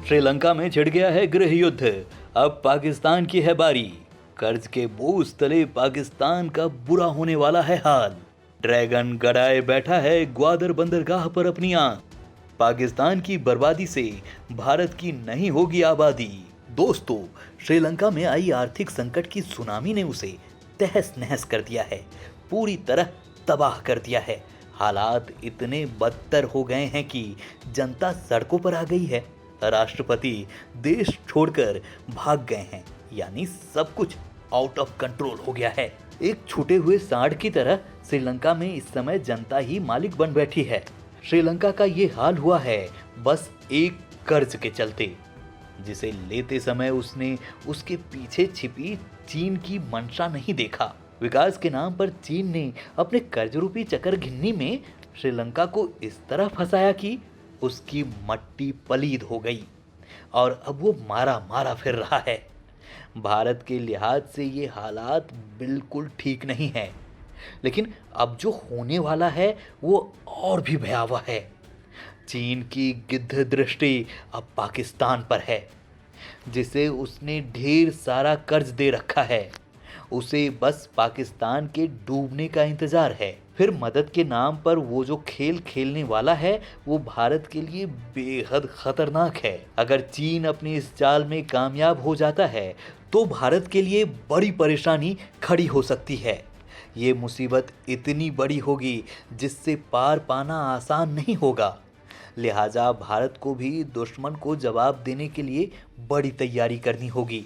श्रीलंका में छिड़ गया है गृह युद्ध। अब पाकिस्तान की है बारी। कर्ज के बोझ तले पाकिस्तान का बुरा होने वाला है हाल। ड्रैगन गड़ाए बैठा है ग्वादर बंदरगाह पर अपनी आंख। पाकिस्तान की बर्बादी से भारत की नहीं होगी आबादी। दोस्तों, श्रीलंका में आई आर्थिक संकट की सुनामी ने उसे तहस नहस कर दिया है, पूरी तरह तबाह कर दिया है। हालात इतने बदतर हो गए हैं कि जनता सड़कों पर आ गई है। राष्ट्रपति देश छोड़कर भाग गए हैं, यानी सब कुछ आउट ऑफ कंट्रोल हो गया है। एक छूटे हुए सांड की तरह श्रीलंका में इस समय जनता ही मालिक बन बैठी है। श्रीलंका का ये हाल हुआ है बस एक कर्ज के चलते, जिसे लेते समय उसने उसके पीछे छिपी चीन की मंशा नहीं देखा। विकास के नाम पर चीन ने अपने कर्ज रूपी चक्करघिन्नी में श्रीलंका को इस तरह फंसाया कि उसकी मट्टी पलीद हो गई और अब वो मारा मारा फिर रहा है। भारत के लिहाज से ये हालात बिल्कुल ठीक नहीं है, लेकिन अब जो होने वाला है वो और भी भयावह है। चीन की गिद्ध दृष्टि अब पाकिस्तान पर है, जिसे उसने ढेर सारा कर्ज दे रखा है। उसे बस पाकिस्तान के डूबने का इंतजार है। फिर मदद के नाम पर वो जो खेल खेलने वाला है वो भारत के लिए बेहद खतरनाक है। अगर चीन अपनी इस चाल में कामयाब हो जाता है तो भारत के लिए बड़ी परेशानी खड़ी हो सकती है। ये मुसीबत इतनी बड़ी होगी जिससे पार पाना आसान नहीं होगा। लिहाजा भारत को भी दुश्मन को जवाब देने के लिए बड़ी तैयारी करनी होगी।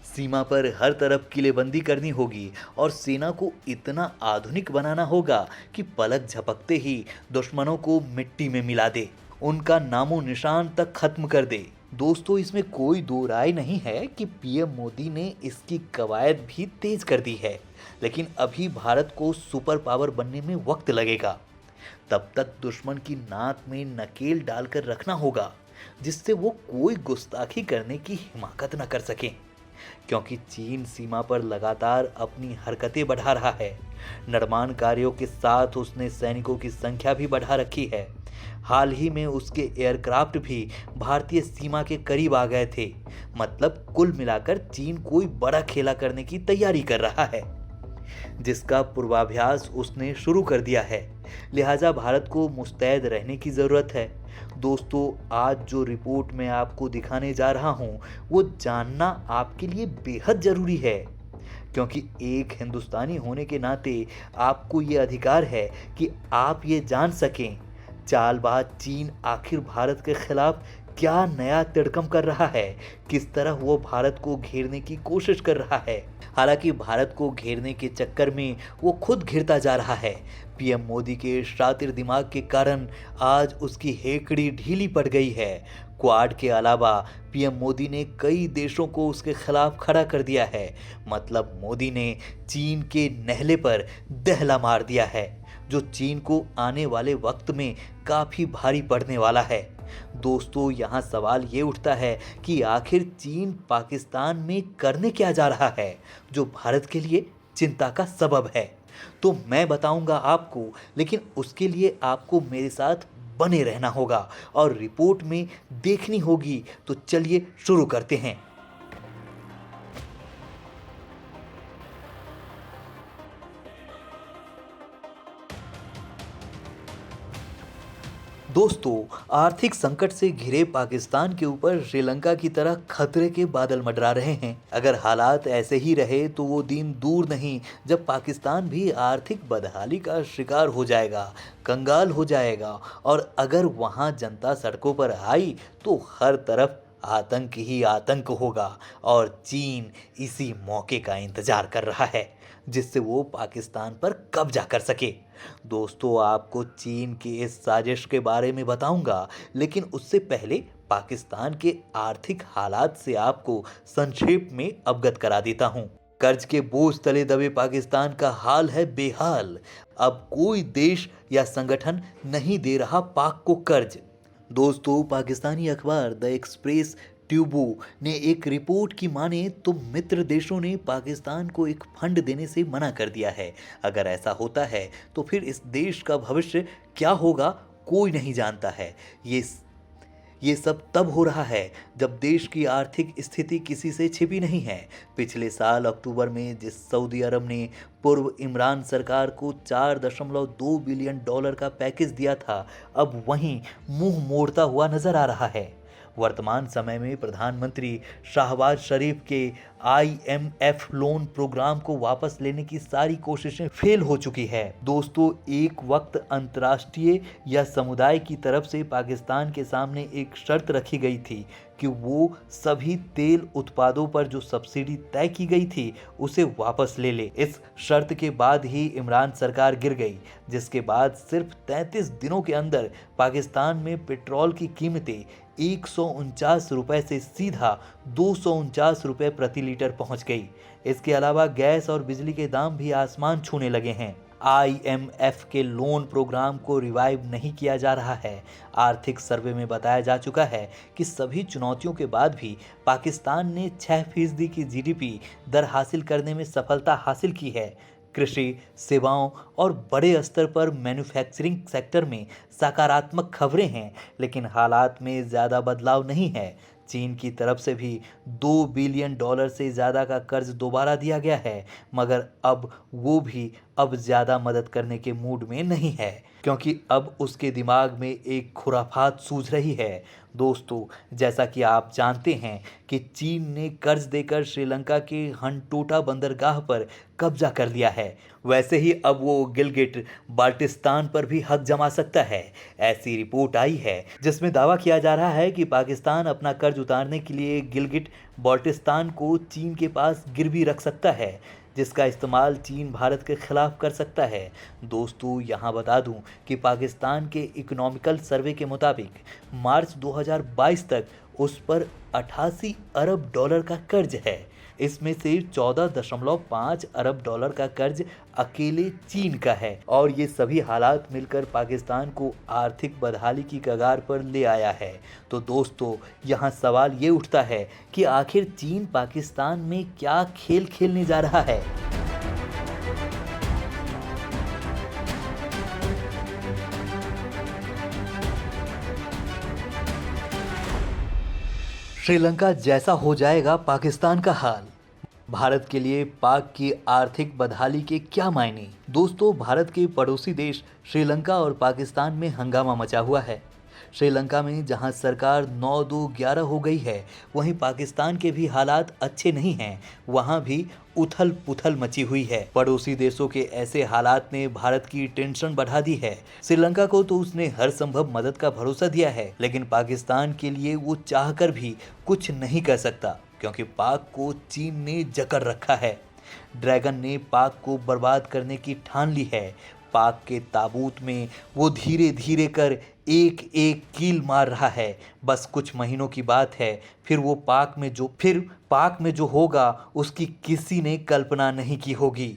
सीमा पर हर तरफ किलेबंदी करनी होगी और सेना को इतना आधुनिक बनाना होगा कि पलक झपकते ही दुश्मनों को मिट्टी में मिला दे, उनका नामो निशान तक खत्म कर दे। दोस्तों, इसमें कोई दो राय नहीं है कि पीएम मोदी ने इसकी कवायद भी तेज कर दी है, लेकिन अभी भारत को सुपर पावर बनने में वक्त लगेगा। तब तक दुश्मन की नाक में नकेल डालकर रखना होगा, जिससे वो कोई गुस्ताखी करने की हिमाकत न कर सके, क्योंकि चीन सीमा पर लगातार अपनी हरकतें बढ़ा रहा है। निर्माण कार्यों के साथ उसने सैनिकों की संख्या भी बढ़ा रखी है। हाल ही में उसके एयरक्राफ्ट भी भारतीय सीमा के करीब आ गए थे। मतलब कुल मिलाकर चीन कोई बड़ा खेला करने की तैयारी कर रहा है, जिसका पूर्वाभ्यास उसने शुरू कर दिया है। लिहाजा भारत को मुस्तैद रहने की ज़रूरत है। दोस्तों, आज जो रिपोर्ट मैं आपको दिखाने जा रहा हूं वो जानना आपके लिए बेहद ज़रूरी है, क्योंकि एक हिंदुस्तानी होने के नाते आपको ये अधिकार है कि आप ये जान सकें चालबाज चीन आखिर भारत के खिलाफ क्या नया तिड़कम कर रहा है, किस तरह वो भारत को घेरने की कोशिश कर रहा है। हालांकि भारत को घेरने के चक्कर में वो खुद घिरता जा रहा है। पीएम मोदी के शातिर दिमाग के कारण आज उसकी हेकड़ी ढीली पड़ गई है। क्वाड के अलावा पीएम मोदी ने कई देशों को उसके खिलाफ खड़ा कर दिया है। मतलब मोदी ने चीन के नहले पर दहला मार दिया है, जो चीन को आने वाले वक्त में काफ़ी भारी पड़ने वाला है। दोस्तों, यहाँ सवाल ये उठता है कि आखिर चीन पाकिस्तान में करने क्या जा रहा है जो भारत के लिए चिंता का सबब है। तो मैं बताऊंगा आपको, लेकिन उसके लिए आपको मेरे साथ बने रहना होगा और रिपोर्ट में देखनी होगी। तो चलिए शुरू करते हैं। दोस्तों, आर्थिक संकट से घिरे पाकिस्तान के ऊपर श्रीलंका की तरह खतरे के बादल मंडरा रहे हैं। अगर हालात ऐसे ही रहे तो वो दिन दूर नहीं जब पाकिस्तान भी आर्थिक बदहाली का शिकार हो जाएगा, कंगाल हो जाएगा, और अगर वहाँ जनता सड़कों पर आई तो हर तरफ आतंक ही आतंक होगा और चीन इसी मौके का इंतजार कर रहा है जिससे वो पाकिस्तान पर कब्जा कर सके। दोस्तों, आपको चीन की इस साजिश के बारे में बताऊंगा, लेकिन उससे पहले पाकिस्तान के आर्थिक हालात से आपको संक्षेप में अवगत करा देता हूं। कर्ज के बोझ तले दबे पाकिस्तान का हाल है बेहाल। अब कोई देश या संगठन नहीं दे रहा पाक को कर्ज। दोस्तों, पाकिस्तानी अखबार द एक्सप्रेस ट्यूबो ने एक रिपोर्ट की माने तो मित्र देशों ने पाकिस्तान को एक फंड देने से मना कर दिया है। अगर ऐसा होता है तो फिर इस देश का भविष्य क्या होगा कोई नहीं जानता है। ये सब तब हो रहा है जब देश की आर्थिक स्थिति किसी से छिपी नहीं है। पिछले साल अक्टूबर में जिस सऊदी अरब ने पूर्व इमरान सरकार को 4.2 बिलियन डॉलर का पैकेज दिया था, अब वहीं मुंह मोड़ता हुआ नजर आ रहा है। वर्तमान समय में प्रधानमंत्री शाहबाज शरीफ के IMF लोन प्रोग्राम को वापस लेने की सारी कोशिशें फेल हो चुकी है। दोस्तों, एक वक्त अंतर्राष्ट्रीय या समुदाय की तरफ से पाकिस्तान के सामने एक शर्त रखी गई थी कि वो सभी तेल उत्पादों पर जो सब्सिडी तय की गई थी उसे वापस ले ले। इस शर्त के बाद ही इमरान सरकार गिर गई, जिसके बाद सिर्फ 33 दिनों के अंदर पाकिस्तान में पेट्रोल की कीमतें 149 रुपए से सीधा 249 रुपए प्रति लीटर पहुंच गई। इसके अलावा गैस और बिजली के दाम भी आसमान छूने लगे हैं। IMF के लोन प्रोग्राम को रिवाइव नहीं किया जा रहा है। आर्थिक सर्वे में बताया जा चुका है कि सभी चुनौतियों के बाद भी पाकिस्तान ने 6% की GDP दर हासिल करने में सफलता हासिल की है। कृषि, सेवाओं और बड़े स्तर पर मैन्युफैक्चरिंग सेक्टर में सकारात्मक खबरें हैं, लेकिन हालात में ज़्यादा बदलाव नहीं है। चीन की तरफ से भी 2 बिलियन डॉलर से ज़्यादा का कर्ज दोबारा दिया गया है, मगर अब वो भी अब ज़्यादा मदद करने के मूड में नहीं है, क्योंकि अब उसके दिमाग में एक खुराफात सूझ रही है। दोस्तों, जैसा कि आप जानते हैं कि चीन ने कर्ज देकर श्रीलंका के हंटोटा बंदरगाह पर कब्जा कर लिया है, वैसे ही अब वो गिलगिट बाल्टिस्तान पर भी हक जमा सकता है। ऐसी रिपोर्ट आई है जिसमें दावा किया जा रहा है कि पाकिस्तान अपना कर्ज उतारने के लिए गिलगिट बाल्टिस्तान को चीन के पास गिरवी रख सकता है, जिसका इस्तेमाल चीन भारत के खिलाफ कर सकता है। दोस्तों, यहाँ बता दूं कि पाकिस्तान के इकोनॉमिकल सर्वे के मुताबिक मार्च 2022 तक उस पर 88 अरब डॉलर का कर्ज है। इसमें से 14.5 अरब डॉलर का कर्ज अकेले चीन का है, और ये सभी हालात मिलकर पाकिस्तान को आर्थिक बदहाली की कगार पर ले आया है। तो दोस्तों, यहाँ सवाल ये उठता है कि आखिर चीन पाकिस्तान में क्या खेल खेलने जा रहा है। श्रीलंका जैसा हो जाएगा पाकिस्तान का हाल। भारत के लिए पाक की आर्थिक बदहाली के क्या मायने। दोस्तों, भारत के पड़ोसी देश श्रीलंका और पाकिस्तान में हंगामा मचा हुआ है। श्रीलंका में जहां सरकार 9-2-11 हो गई है, वहीं पाकिस्तान के भी हालात अच्छे नहीं हैं। वहां भी उथल पुथल मची हुई है। पड़ोसी देशों के ऐसे हालात ने भारत की टेंशन बढ़ा दी है। श्रीलंका को तो उसने हर संभव मदद का भरोसा दिया है, लेकिन पाकिस्तान के लिए वो चाहकर भी कुछ नहीं कर सकता, क्योंकि पाक को चीन ने जकड़ रखा है। ड्रैगन ने पाक को बर्बाद करने की ठान ली है। पाक के ताबूत में वो धीरे धीरे कर एक एक कील मार रहा है। बस कुछ महीनों की बात है, फिर पाक में जो होगा उसकी किसी ने कल्पना नहीं की होगी।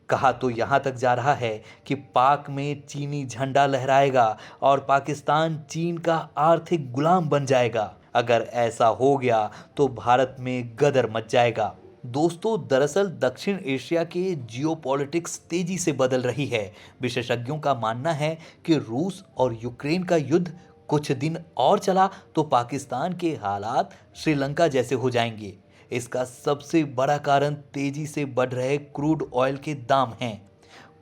कहा तो यहाँ तक जा रहा है कि पाक में चीनी झंडा लहराएगा और पाकिस्तान चीन का आर्थिक गुलाम बन जाएगा। अगर ऐसा हो गया तो भारत में गदर मच जाएगा। दोस्तों, दरअसल दक्षिण एशिया के जियोपॉलिटिक्स तेजी से बदल रही है। विशेषज्ञों का मानना है कि रूस और यूक्रेन का युद्ध कुछ दिन और चला तो पाकिस्तान के हालात श्रीलंका जैसे हो जाएंगे। इसका सबसे बड़ा कारण तेजी से बढ़ रहे क्रूड ऑयल के दाम हैं।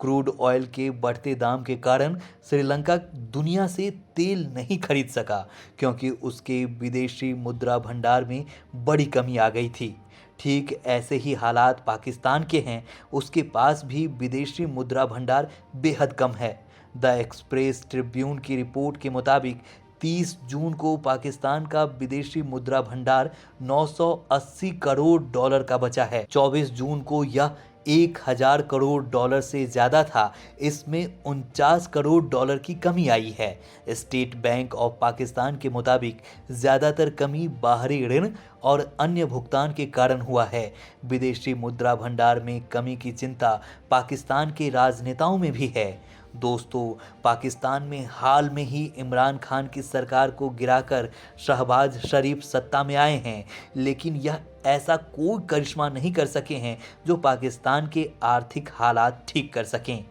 क्रूड ऑयल के बढ़ते दाम के कारण श्रीलंका दुनिया से तेल नहीं खरीद सका, क्योंकि उसके विदेशी मुद्रा भंडार में बड़ी कमी आ गई थी। ठीक ऐसे ही हालात पाकिस्तान के हैं। उसके पास भी विदेशी मुद्रा भंडार बेहद कम है। द एक्सप्रेस ट्रिब्यून की रिपोर्ट के मुताबिक 30 जून को पाकिस्तान का विदेशी मुद्रा भंडार 980 करोड़ डॉलर का बचा है। 24 जून को यह 1000 करोड़ डॉलर से ज़्यादा था। इसमें 49 करोड़ डॉलर की कमी आई है। स्टेट बैंक ऑफ पाकिस्तान के मुताबिक ज़्यादातर कमी बाहरी ऋण और अन्य भुगतान के कारण हुआ है। विदेशी मुद्रा भंडार में कमी की चिंता पाकिस्तान के राजनेताओं में भी है। दोस्तों, पाकिस्तान में हाल में ही इमरान खान की सरकार को गिराकर शहबाज शरीफ सत्ता में आए हैं, लेकिन यह ऐसा कोई करिश्मा नहीं कर सके हैं जो पाकिस्तान के आर्थिक हालात ठीक कर सकें।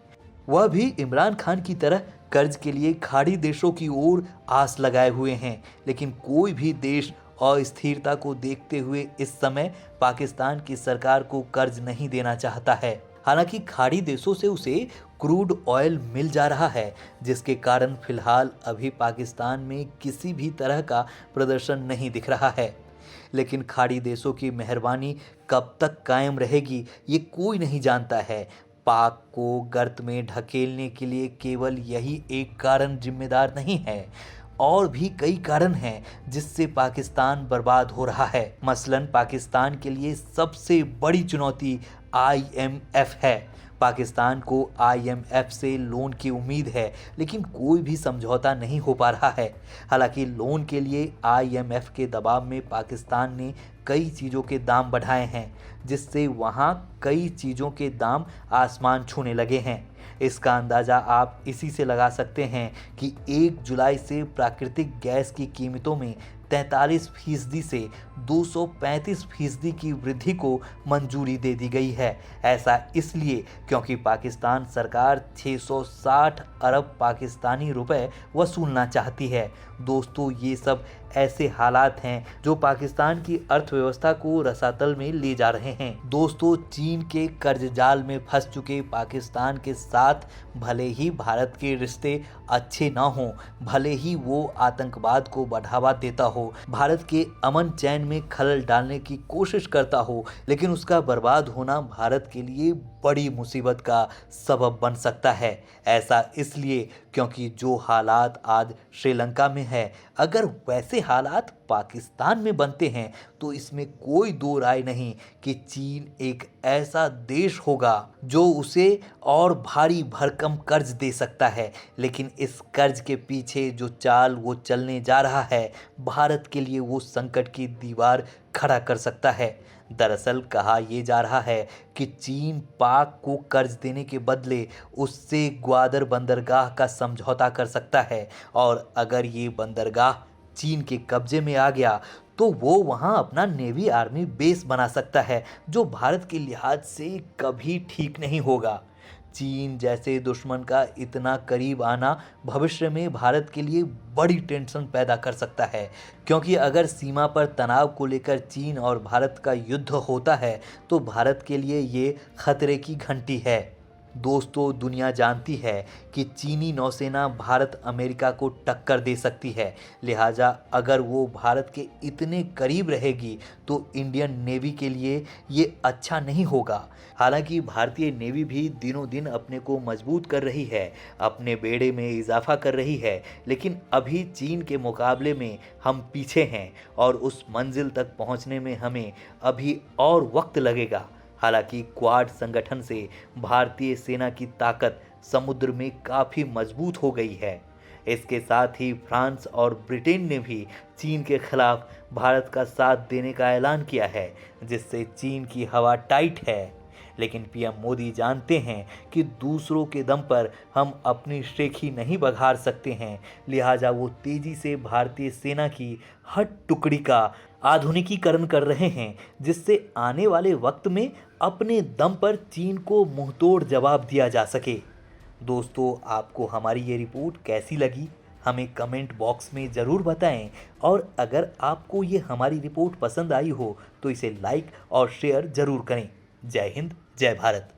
वह भी इमरान खान की तरह कर्ज के लिए खाड़ी देशों की ओर आस लगाए हुए हैं, लेकिन कोई भी देश अस्थिरता को देखते हुए इस समय पाकिस्तान की सरकार को कर्ज नहीं देना चाहता है। हालांकि खाड़ी देशों से उसे क्रूड ऑयल मिल जा रहा है, जिसके कारण फिलहाल अभी पाकिस्तान में किसी भी तरह का प्रदर्शन नहीं दिख रहा है। लेकिन खाड़ी देशों की मेहरबानी कब तक कायम रहेगी ये कोई नहीं जानता है। पाक को गर्त में ढकेलने के लिए केवल यही एक कारण जिम्मेदार नहीं है, और भी कई कारण हैं जिससे पाकिस्तान बर्बाद हो रहा है। मसलन पाकिस्तान के लिए सबसे बड़ी चुनौती IMF है। पाकिस्तान को IMF से लोन की उम्मीद है, लेकिन कोई भी समझौता नहीं हो पा रहा है। हालांकि लोन के लिए IMF के दबाव में पाकिस्तान ने कई चीज़ों के दाम बढ़ाए हैं, जिससे वहाँ कई चीज़ों के दाम आसमान छूने लगे हैं। इसका अंदाज़ा आप इसी से लगा सकते हैं कि 1 जुलाई से प्राकृतिक गैस की कीमतों में 43% से 235% की वृद्धि को मंजूरी दे दी गई है। ऐसा इसलिए क्योंकि पाकिस्तान सरकार 660 अरब पाकिस्तानी रुपए वसूलना चाहती है। दोस्तों, ये सब ऐसे हालात हैं जो पाकिस्तान की अर्थव्यवस्था को रसातल में ले जा रहे हैं। दोस्तों, चीन के कर्ज जाल में फंस चुके पाकिस्तान के साथ भले ही भारत के रिश्ते अच्छे ना हों, भले ही वो आतंकवाद को बढ़ावा देता हो, भारत के अमन चैन में खलल डालने की कोशिश करता हो, लेकिन उसका बर्बाद होना भारत के लिए बड़ी मुसीबत का सबब बन सकता है। ऐसा इसलिए क्योंकि जो हालात आज श्रीलंका में है, अगर वैसे हालात पाकिस्तान में बनते हैं तो इसमें कोई दो राय नहीं कि चीन एक ऐसा देश होगा जो उसे और भारी भरकम कर्ज दे सकता है। लेकिन इस कर्ज के पीछे जो चाल वो चलने जा रहा है, भारत के लिए वो संकट की दीवार खड़ा कर सकता है। दरअसल कहा यह जा रहा है कि चीन पाक को कर्ज देने के बदले उससे ग्वादर बंदरगाह का समझौता कर सकता है, और अगर ये बंदरगाह चीन के कब्जे में आ गया तो वो वहाँ अपना नेवी आर्मी बेस बना सकता है, जो भारत के लिहाज से कभी ठीक नहीं होगा। चीन जैसे दुश्मन का इतना करीब आना भविष्य में भारत के लिए बड़ी टेंशन पैदा कर सकता है, क्योंकि अगर सीमा पर तनाव को लेकर चीन और भारत का युद्ध होता है तो भारत के लिए ये खतरे की घंटी है। दोस्तों, दुनिया जानती है कि चीनी नौसेना भारत अमेरिका को टक्कर दे सकती है, लिहाजा अगर वो भारत के इतने करीब रहेगी तो इंडियन नेवी के लिए ये अच्छा नहीं होगा। हालांकि भारतीय नेवी भी दिनों दिन अपने को मजबूत कर रही है, अपने बेड़े में इजाफा कर रही है, लेकिन अभी चीन के मुकाबले में हम पीछे हैं और उस मंजिल तक पहुंचने में हमें अभी और वक्त लगेगा। हालांकि क्वाड संगठन से भारतीय सेना की ताकत समुद्र में काफ़ी मजबूत हो गई है। इसके साथ ही फ्रांस और ब्रिटेन ने भी चीन के खिलाफ भारत का साथ देने का ऐलान किया है, जिससे चीन की हवा टाइट है। लेकिन पीएम मोदी जानते हैं कि दूसरों के दम पर हम अपनी शेखी नहीं बघार सकते हैं, लिहाजा वो तेजी से भारतीय सेना की हर टुकड़ी का आधुनिकीकरण कर रहे हैं, जिससे आने वाले वक्त में अपने दम पर चीन को मुंहतोड़ जवाब दिया जा सके। दोस्तों, आपको हमारी ये रिपोर्ट कैसी लगी हमें कमेंट बॉक्स में ज़रूर बताएं, और अगर आपको ये हमारी रिपोर्ट पसंद आई हो तो इसे लाइक और शेयर ज़रूर करें। जय हिंद, जय भारत।